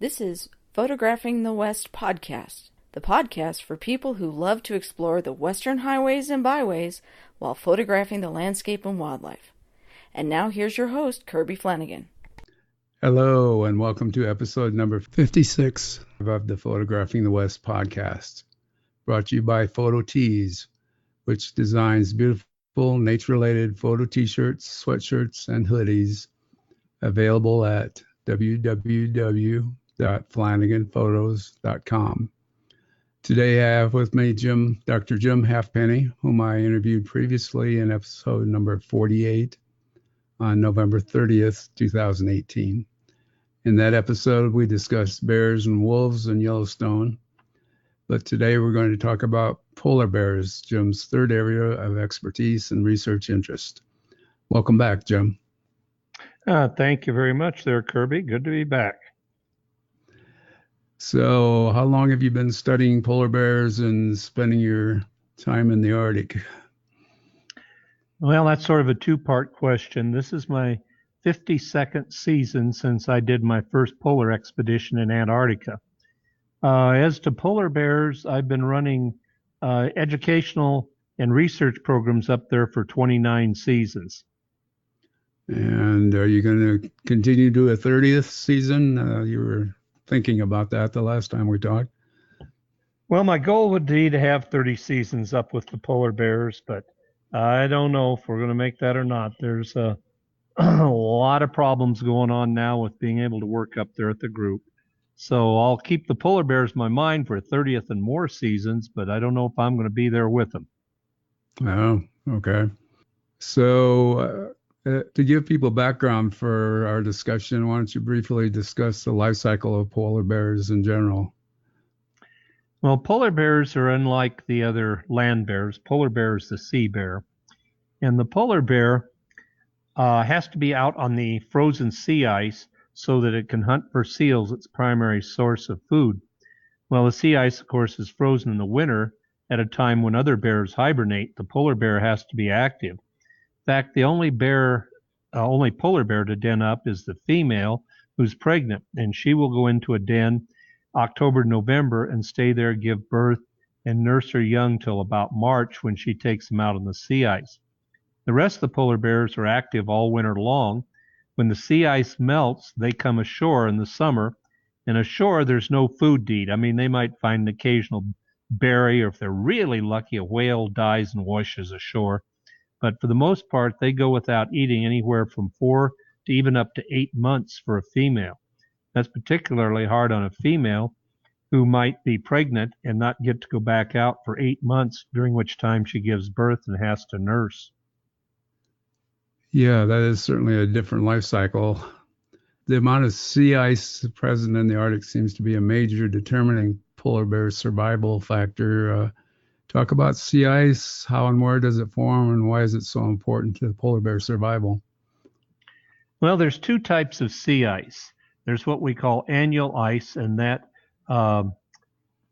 This is Photographing the West podcast, the podcast for people who love to explore the western highways and byways while photographing the landscape and wildlife. And now here's your host, Kirby Flanagan. Hello, and welcome to episode number 56 of the Photographing the West podcast, brought to you by FotoTs, which designs beautiful nature-related photo t-shirts, sweatshirts, and hoodies, available at www.flanaganphotos.com. Today I have with me Dr. Jim Halfpenny, whom I interviewed previously in episode number 48 on November 30th, 2018. In that episode, we discussed bears and wolves in Yellowstone, but today we're going to talk about polar bears, Jim's third area of expertise and research interest. Welcome back, Jim. Thank you very much there, Kirby. Good to be back. So how long have you been studying polar bears and spending your time in the Arctic? Well, that's sort of a two-part question. This is my 52nd season since I did my first polar expedition in Antarctica. As to polar bears, I've been running educational and research programs up there for 29 seasons. And are you going to continue to do a 30th season? You were thinking about that the last time we talked. Well, my goal would be to have 30 seasons up with the polar bears, but I don't know if we're going to make that or not. There's a lot of problems going on now with being able to work up there at the group. So I'll keep the polar bears in my mind for 30th and more seasons, but I don't know if I'm going to be there with them. Oh, okay. So to give people background for our discussion, why don't you briefly discuss the life cycle of polar bears in general? Well, polar bears are unlike the other land bears. Polar bear is the sea bear. And the polar bear has to be out on the frozen sea ice so that it can hunt for seals, its primary source of food. Well, the sea ice, of course, is frozen in the winter at a time when other bears hibernate. The polar bear has to be active. In fact, the only polar bear to den up is the female who's pregnant, and she will go into a den October, November, and stay there, give birth, and nurse her young till about March when she takes them out on the sea ice. The rest of the polar bears are active all winter long. When the sea ice melts, they come ashore in the summer, and ashore there's no food to eat. I mean, they might find an occasional berry, or if they're really lucky, a whale dies and washes ashore. But for the most part, they go without eating anywhere from 4 to even up to 8 months for a female. That's particularly hard on a female who might be pregnant and not get to go back out for 8 months, during which time she gives birth and has to nurse. Yeah, that is certainly a different life cycle. The amount of sea ice present in the Arctic seems to be a major determining polar bear survival factor. Talk about sea ice. How and where does it form, and why is it so important to polar bear survival? Well, there's two types of sea ice. There's what we call annual ice, and that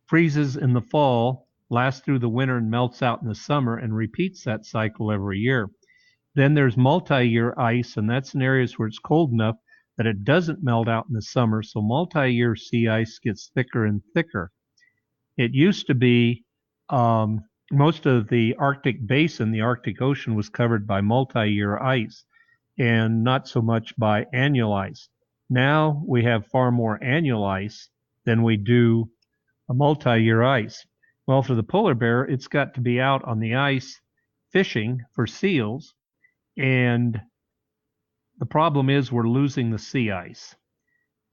freezes in the fall, lasts through the winter, and melts out in the summer, and repeats that cycle every year. Then there's multi-year ice, and that's in areas where it's cold enough that it doesn't melt out in the summer, so multi-year sea ice gets thicker and thicker. It used to be most of the Arctic basin, the Arctic Ocean, was covered by multi-year ice and not so much by annual ice. Now we have far more annual ice than we do a multi-year ice. Well, for the polar bear, it's got to be out on the ice fishing for seals, and the problem is we're losing the sea ice.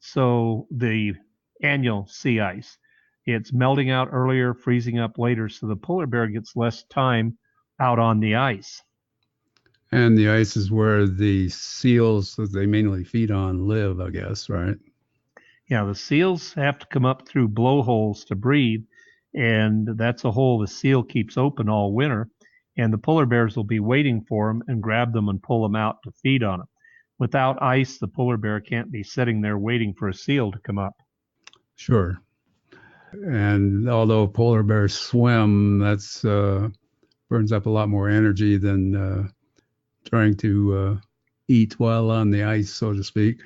So the annual sea ice, it's melting out earlier, freezing up later, so the polar bear gets less time out on the ice. And the ice is where the seals that they mainly feed on live, I guess, right? Yeah, the seals have to come up through blowholes to breathe, and that's a hole the seal keeps open all winter, and the polar bears will be waiting for them and grab them and pull them out to feed on them. Without ice, the polar bear can't be sitting there waiting for a seal to come up. Sure. And although polar bears swim, that's burns up a lot more energy than trying to eat while on the ice, so to speak.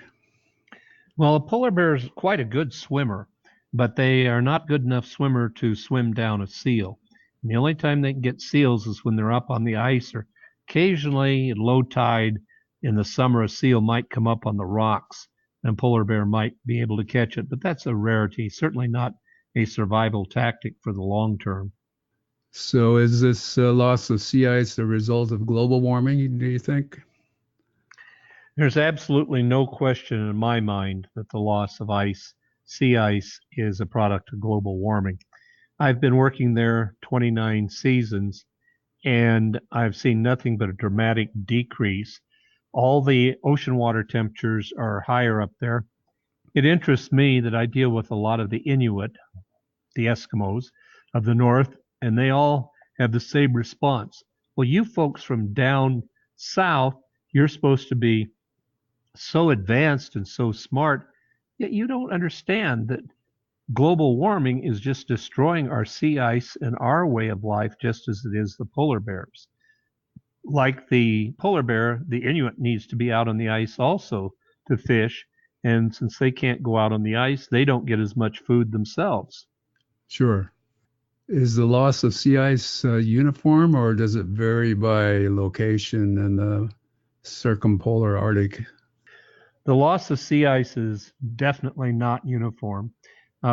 Well, a polar bear is quite a good swimmer, but they are not good enough swimmer to swim down a seal. And the only time they can get seals is when they're up on the ice, or occasionally at low tide in the summer, a seal might come up on the rocks and polar bear might be able to catch it. But that's a rarity, certainly not a survival tactic for the long term. So is this loss of sea ice a result of global warming, do you think? There's absolutely no question in my mind that the loss of sea ice, is a product of global warming. I've been working there 29 seasons, and I've seen nothing but a dramatic decrease. All the ocean water temperatures are higher up there. It interests me that I deal with a lot of the Inuit, the Eskimos of the North, and they all have the same response. Well, you folks from down south, you're supposed to be so advanced and so smart, yet you don't understand that global warming is just destroying our sea ice and our way of life just as it is the polar bears. Like the polar bear, the Inuit needs to be out on the ice also to fish. And since they can't go out on the ice, they don't get as much food themselves. Sure. Is the loss of sea ice uniform, or does it vary by location in the circumpolar Arctic? The loss of sea ice is definitely not uniform.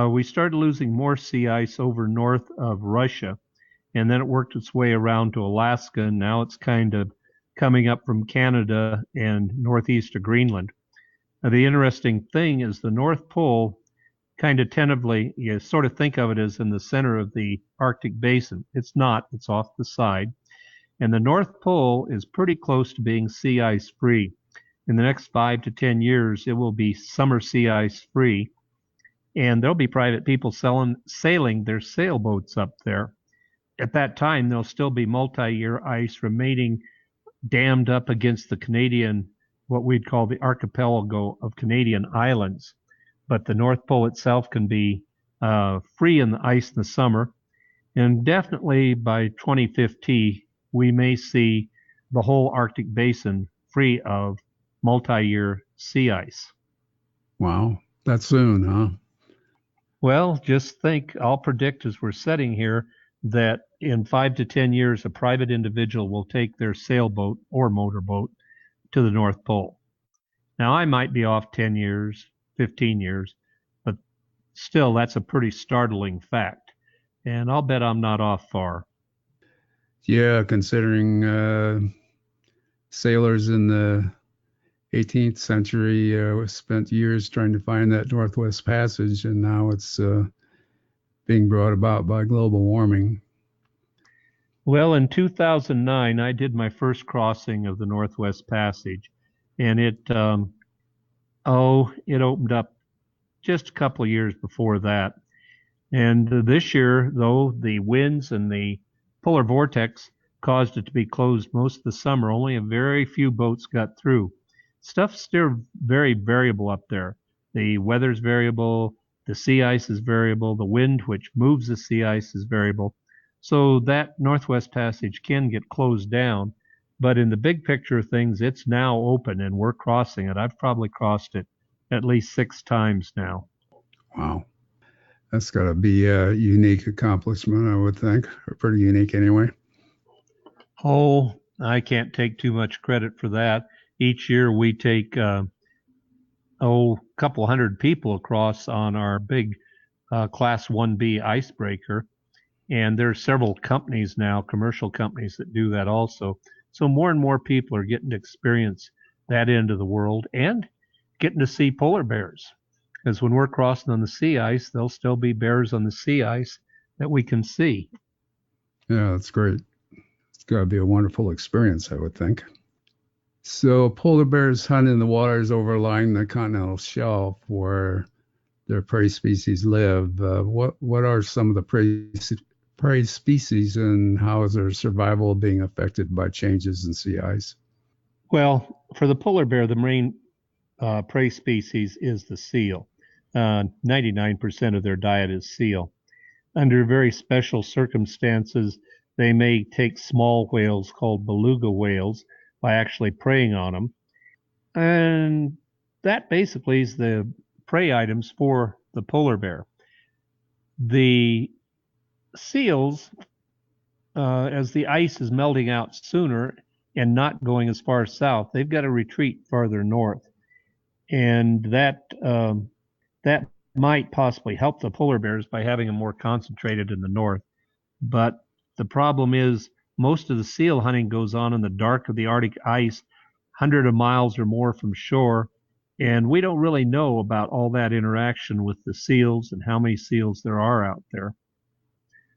We started losing more sea ice over north of Russia, and then it worked its way around to Alaska, and now it's kind of coming up from Canada and northeast of Greenland. Now, the interesting thing is the North Pole, kind of tentatively, you sort of think of it as in the center of the Arctic basin. It's not, it's off the side. And the North Pole is pretty close to being sea ice free. In the next 5 to 10 years, it will be summer sea ice free, and there'll be private people sailing their sailboats up there. At that time, there'll still be multi-year ice remaining dammed up against the Canadian, what we'd call the archipelago of Canadian islands. But the North Pole itself can be free in the ice in the summer. And definitely by 2050, we may see the whole Arctic basin free of multi-year sea ice. Wow, that's soon, huh? Well, just think, I'll predict as we're sitting here that in 5 to 10 years, a private individual will take their sailboat or motorboat to the North Pole. Now, I might be off 10 years, 15 years, but still, that's a pretty startling fact. And I'll bet I'm not off far. Yeah, considering sailors in the 18th century spent years trying to find that Northwest Passage, and now it's being brought about by global warming. Well, in 2009, I did my first crossing of the Northwest Passage, and it opened up just a couple of years before that. And this year, though, the winds and the polar vortex caused it to be closed most of the summer. Only a very few boats got through. Stuff's still very variable up there. The weather's variable, the sea ice is variable, the wind which moves the sea ice is variable. So that Northwest Passage can get closed down, but in the big picture of things, it's now open and we're crossing it. I've probably crossed it at least 6 times now. Wow. That's got to be a unique accomplishment, I would think, or pretty unique anyway. Oh, I can't take too much credit for that. Each year we take a couple hundred people across on our big Class 1B icebreaker. And there are several companies now, commercial companies, that do that also. So more and more people are getting to experience that end of the world and getting to see polar bears. Because when we're crossing on the sea ice, there'll still be bears on the sea ice that we can see. Yeah, that's great. It's got to be a wonderful experience, I would think. So polar bears hunt in the waters overlying the continental shelf where their prey species live. What are some of the prey species, and how is their survival being affected by changes in sea ice? Well, for the polar bear, the main prey species is the seal. 99% of their diet is seal. Under very special circumstances, they may take small whales called beluga whales by actually preying on them. And that basically is the prey items for the polar bear. The seals, as the ice is melting out sooner and not going as far south, they've got to retreat farther north. And that might possibly help the polar bears by having them more concentrated in the north. But the problem is most of the seal hunting goes on in the dark of the Arctic ice, hundreds of miles or more from shore, and we don't really know about all that interaction with the seals and how many seals there are out there.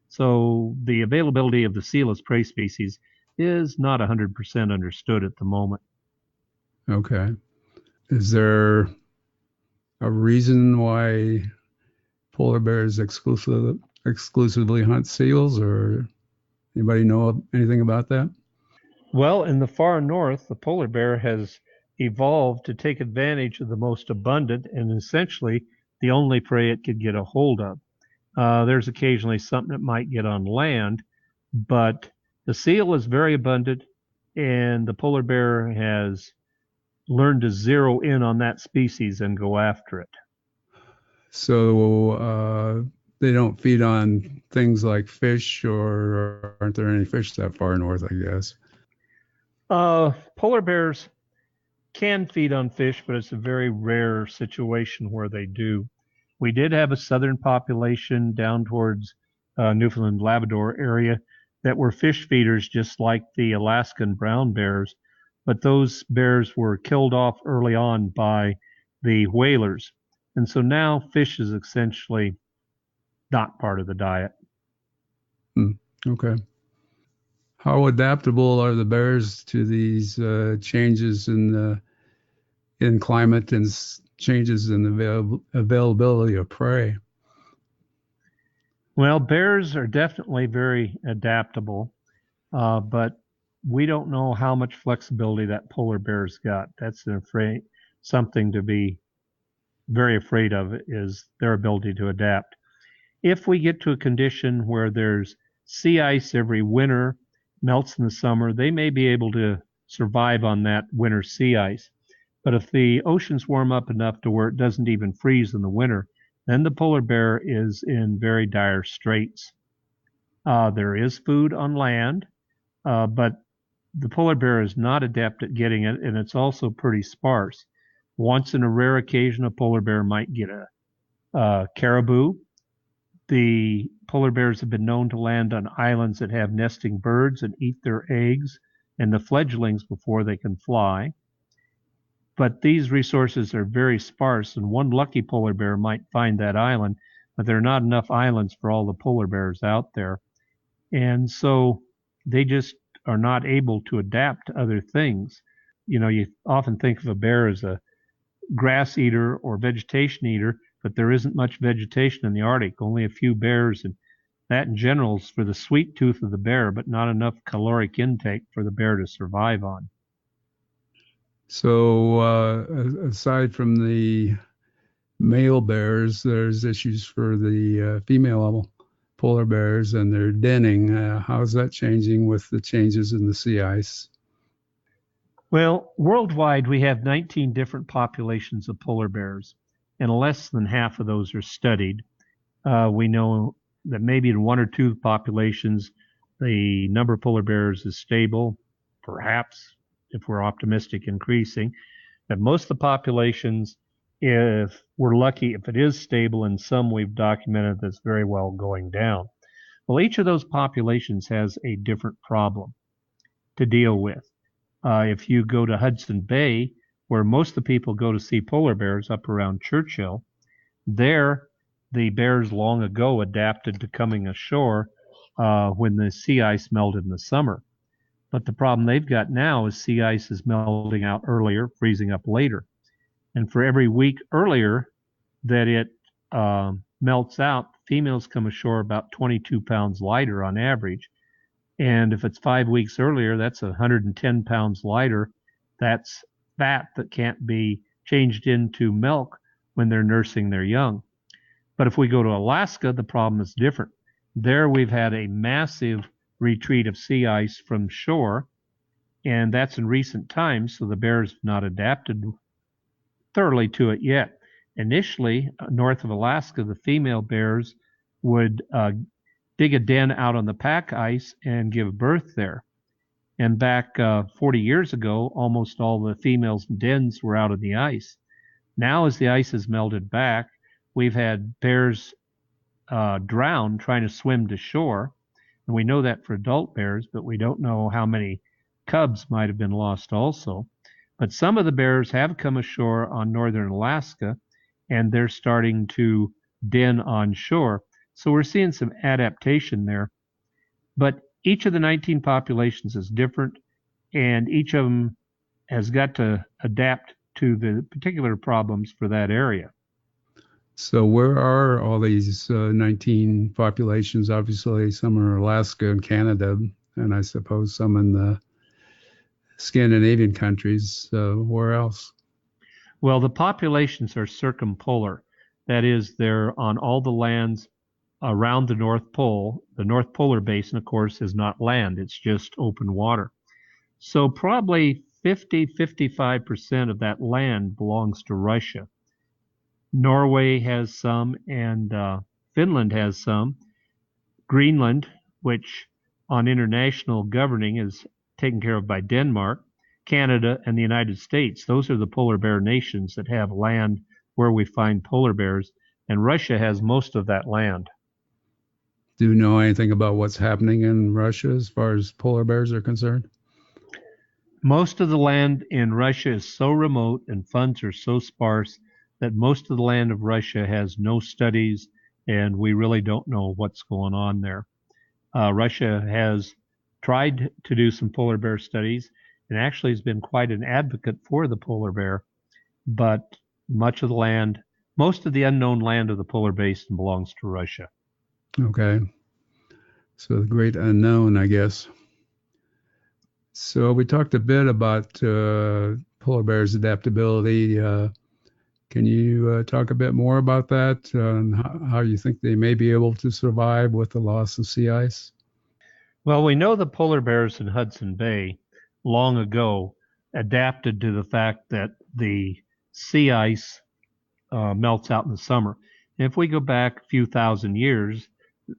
So the availability of the seal as prey species is not 100% understood at the moment. Okay. Is there a reason why polar bears exclusively hunt seals, or anybody know anything about that? Well, in the far north, the polar bear has evolved to take advantage of the most abundant and essentially the only prey it could get a hold of. There's occasionally something that might get on land, but the seal is very abundant, and the polar bear has learned to zero in on that species and go after it. So they don't feed on things like fish, or aren't there any fish that far north, I guess? Polar bears can feed on fish, but it's a very rare situation where they do. We did have a southern population down towards Newfoundland, Labrador area that were fish feeders, just like the Alaskan brown bears, but those bears were killed off early on by the whalers. And so now fish is essentially not part of the diet. Okay. How adaptable are the bears to these changes in climate and changes in the availability of prey? Well, bears are definitely very adaptable, but we don't know how much flexibility that polar bear's got. That's something to be very afraid of, is their ability to adapt. If we get to a condition where there's sea ice every winter, melts in the summer, they may be able to survive on that winter sea ice. But if the oceans warm up enough to where it doesn't even freeze in the winter, then the polar bear is in very dire straits. There is food on land, but the polar bear is not adept at getting it, and it's also pretty sparse. Once in a rare occasion, a polar bear might get a caribou. The polar bears have been known to land on islands that have nesting birds and eat their eggs and the fledglings before they can fly. But these resources are very sparse, and one lucky polar bear might find that island, but there are not enough islands for all the polar bears out there. And so they just are not able to adapt to other things. You know, you often think of a bear as a grass eater or vegetation eater, but there isn't much vegetation in the Arctic, only a few bears, and that in general is for the sweet tooth of the bear, but not enough caloric intake for the bear to survive on. So aside from the male bears, there's issues for the female polar bears and their denning. How's that changing with the changes in the sea ice? Well, worldwide, we have 19 different populations of polar bears, and less than half of those are studied. We know that maybe in one or two populations, the number of polar bears is stable, perhaps, if we're optimistic, increasing. But most of the populations, if we're lucky, if it is stable, and some we've documented that's very well going down. Well, each of those populations has a different problem to deal with. If you go to Hudson Bay, where most of the people go to see polar bears up around Churchill, there the bears long ago adapted to coming ashore when the sea ice melted in the summer. But the problem they've got now is sea ice is melting out earlier, freezing up later. And for every week earlier that it melts out, females come ashore about 22 pounds lighter on average. And if it's 5 weeks earlier, that's 110 pounds lighter. That's fat that can't be changed into milk when they're nursing their young. But if we go to Alaska, the problem is different. There we've had a massive retreat of sea ice from shore, and that's in recent times, so the bears have not adapted thoroughly to it yet. Initially, north of Alaska, the female bears would dig a den out on the pack ice and give birth there. And back 40 years ago, almost all the females' dens were out on the ice. Now, as the ice has melted back, we've had bears drown trying to swim to shore. And we know that for adult bears, but we don't know how many cubs might have been lost also. But some of the bears have come ashore on northern Alaska, and they're starting to den on shore. So we're seeing some adaptation there. But each of the 19 populations is different, and each of them has got to adapt to the particular problems for that area. So where are all these 19 populations? Obviously, some are in Alaska and Canada, and I suppose some in the Scandinavian countries. Where else? Well, the populations are circumpolar. That is, they're on all the lands around the North Pole. The North Polar Basin, of course, is not land. It's just open water. So probably 55% of that land belongs to Russia. Norway has some, and Finland has some. Greenland, which on international governing is taken care of by Denmark, Canada, and the United States. Those are the polar bear nations that have land where we find polar bears, and Russia has most of that land. Do you know anything about what's happening in Russia as far as polar bears are concerned? Most of the land in Russia is so remote and funds are so sparse that most of the land of Russia has no studies, and we really don't know what's going on there. Russia has tried to do some polar bear studies and actually has been quite an advocate for the polar bear, but most of the unknown land of the polar basin belongs to Russia. Okay. So the great unknown, I guess. So we talked a bit about polar bears' adaptability. Can you talk a bit more about that and how you think they may be able to survive with the loss of sea ice? Well, we know the polar bears in Hudson Bay long ago adapted to the fact that the sea ice melts out in the summer. And if we go back a few thousand years,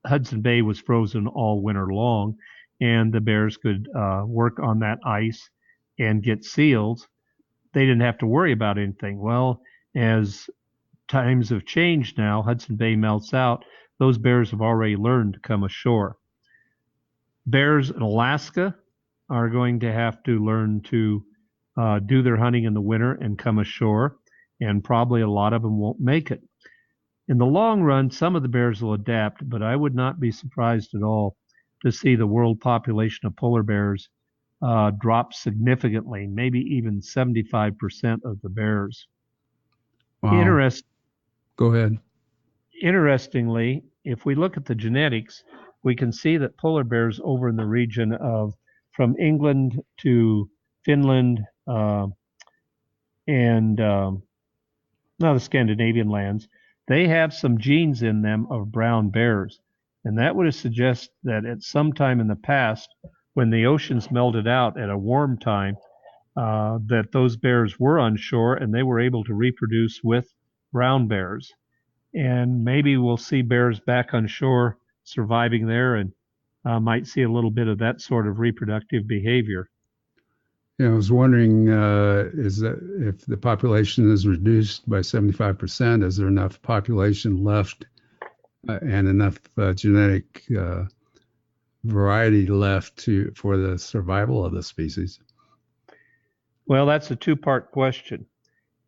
Hudson Bay was frozen all winter long, and the bears could work on that ice and get seals. They didn't have to worry about anything. Well, as times have changed now, Hudson Bay melts out, those bears have already learned to come ashore. Bears in Alaska are going to have to learn to do their hunting in the winter and come ashore, and probably a lot of them won't make it. In the long run, some of the bears will adapt, but I would not be surprised at all to see the world population of polar bears drop significantly, maybe even 75% of the bears. Wow. Go ahead. Interestingly, if we look at the genetics, we can see that polar bears over in the region of from England to Finland and now the Scandinavian lands, they have some genes in them of brown bears. And that would suggest that at some time in the past, when the oceans melted out at a warm time, that those bears were on shore and they were able to reproduce with brown bears. And maybe we'll see bears back on shore surviving there and might see a little bit of that sort of reproductive behavior. Yeah, I was wondering, is that if the population is reduced by 75%, is there enough population left and enough genetic variety left for the survival of the species? Well, that's a two-part question.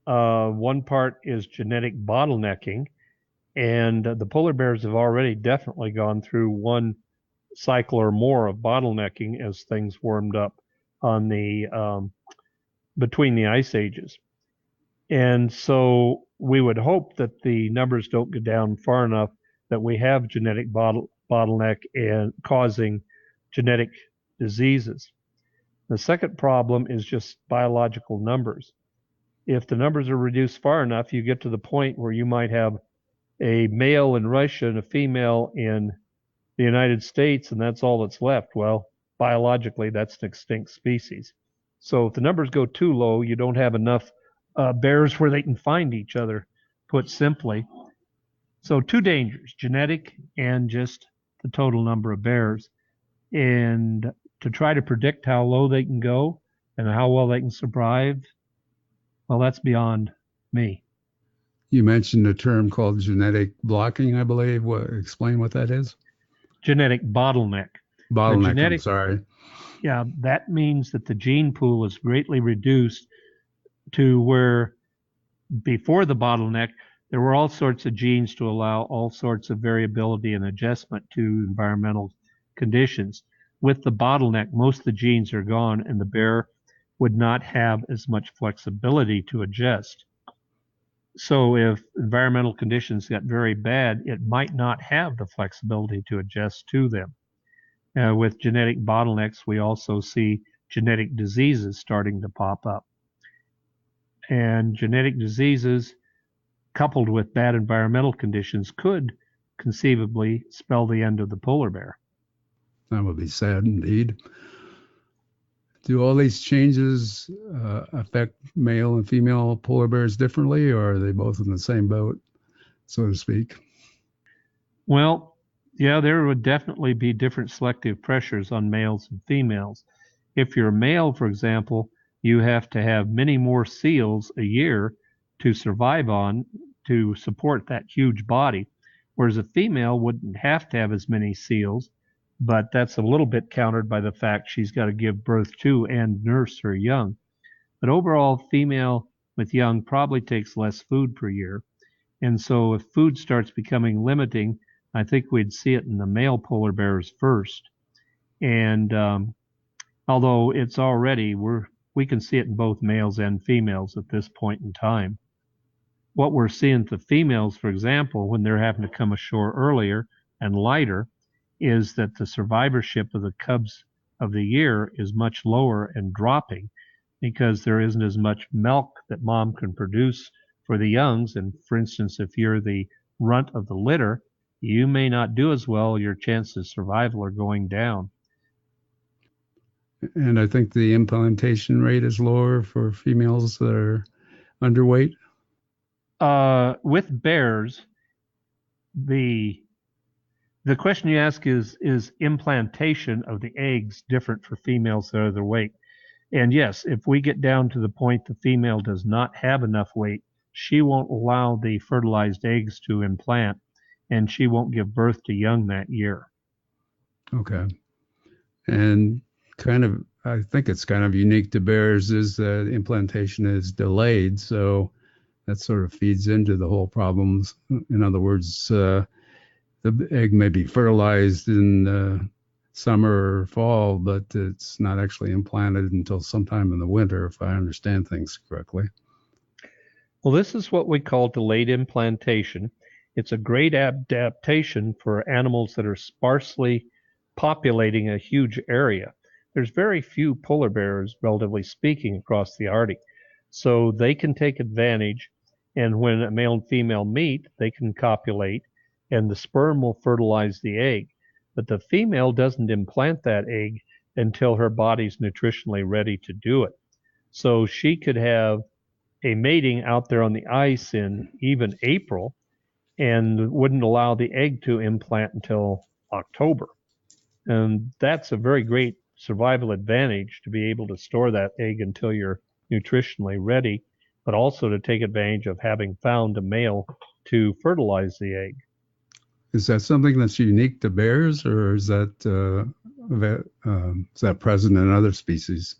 One part is genetic bottlenecking, and the polar bears have already definitely gone through one cycle or more of bottlenecking as things warmed up on the between the ice ages. And so we would hope that the numbers don't go down far enough that we have genetic bottleneck and causing genetic diseases. The second problem is just biological numbers. If the numbers are reduced far enough, you get to the point where you might have a male in Russia and a female in the United States, and that's all that's left. Well, biologically, that's an extinct species. So if the numbers go too low, you don't have enough bears where they can find each other. put simply. So two dangers, genetic and just the total number of bears. And to try to predict how low they can go and how well they can survive, well, that's beyond me. You mentioned a term called genetic blocking, I believe. Explain what that is? Genetic bottleneck. Bottleneck, I'm sorry. Yeah, that means that the gene pool is greatly reduced to where before the bottleneck, there were all sorts of genes to allow all sorts of variability and adjustment to environmental conditions. With the bottleneck, most of the genes are gone, and the bear would not have as much flexibility to adjust. So if environmental conditions got very bad, it might not have the flexibility to adjust to them. With genetic bottlenecks, we also see genetic diseases starting to pop up. And genetic diseases coupled with bad environmental conditions could conceivably spell the end of the polar bear. That would be sad indeed. Do all these changes affect male and female polar bears differently, or are they both in the same boat, so to speak? Well, yeah, there would definitely be different selective pressures on males and females. If you're a male, for example, you have to have many more seals a year to survive on to support that huge body, whereas a female wouldn't have to have as many seals, but that's a little bit countered by the fact she's got to give birth to and nurse her young. But overall, female with young probably takes less food per year. And so if food starts becoming limiting, I think we'd see it in the male polar bears first. And although it's already, we can see it in both males and females at this point in time. What we're seeing to females, for example, when they're having to come ashore earlier and lighter, is that the survivorship of the cubs of the year is much lower and dropping because there isn't as much milk that mom can produce for the youngs. And for instance, if you're the runt of the litter, you may not do as well. Your chances of survival are going down. And I think the implantation rate is lower for females that are underweight. With bears, the question you ask is implantation of the eggs different for females that are their weight? And yes, if we get down to the point the female does not have enough weight, she won't allow the fertilized eggs to implant, and she won't give birth to young that year. Okay. And I think it's kind of unique to bears is that implantation is delayed, so that sort of feeds into the whole problems. In other words, the egg may be fertilized in summer or fall, but it's not actually implanted until sometime in the winter, if I understand things correctly. Well, this is what we call delayed implantation. It's a great adaptation for animals that are sparsely populating a huge area. There's very few polar bears, relatively speaking, across the Arctic. So they can take advantage, and when a male and female meet, they can copulate, and the sperm will fertilize the egg. But the female doesn't implant that egg until her body's nutritionally ready to do it. So she could have a mating out there on the ice in even April and wouldn't allow the egg to implant until October. And that's a very great survival advantage to be able to store that egg until you're nutritionally ready, but also to take advantage of having found a male to fertilize the egg. Is that something that's unique to bears, or is that present in other species?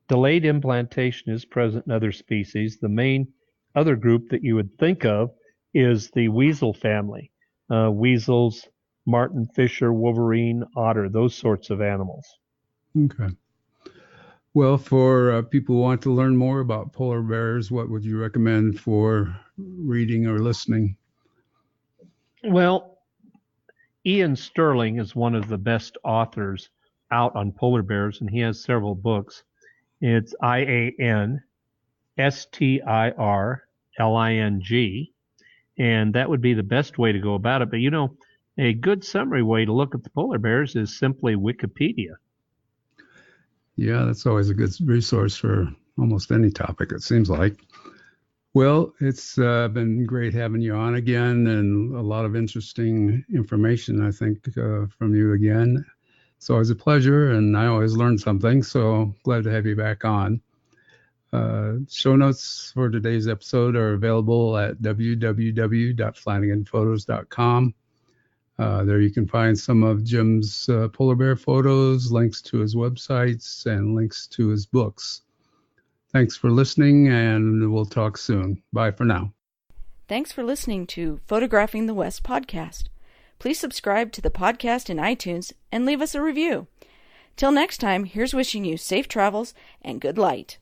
Delayed implantation is present in other species. The main other group that you would think of is the weasel family. Weasels, marten, fisher, wolverine, otter, those sorts of animals. Okay. Well, for people who want to learn more about polar bears, what would you recommend for reading or listening? Well, Ian Sterling is one of the best authors out on polar bears, and he has several books. It's IAN STIRLING, and that would be the best way to go about it. But a good summary way to look at the polar bears is simply Wikipedia. Yeah, that's always a good resource for almost any topic, it seems like. Well, it's been great having you on again, and a lot of interesting information, I think, from you again. It's always a pleasure, and I always learn something, so glad to have you back on. Show notes for today's episode are available at www.flanaganphotos.com. There you can find some of Jim's polar bear photos, links to his websites, and links to his books. Thanks for listening, and we'll talk soon. Bye for now. Thanks for listening to Photographing the West podcast. Please subscribe to the podcast in iTunes and leave us a review. Till next time, here's wishing you safe travels and good light.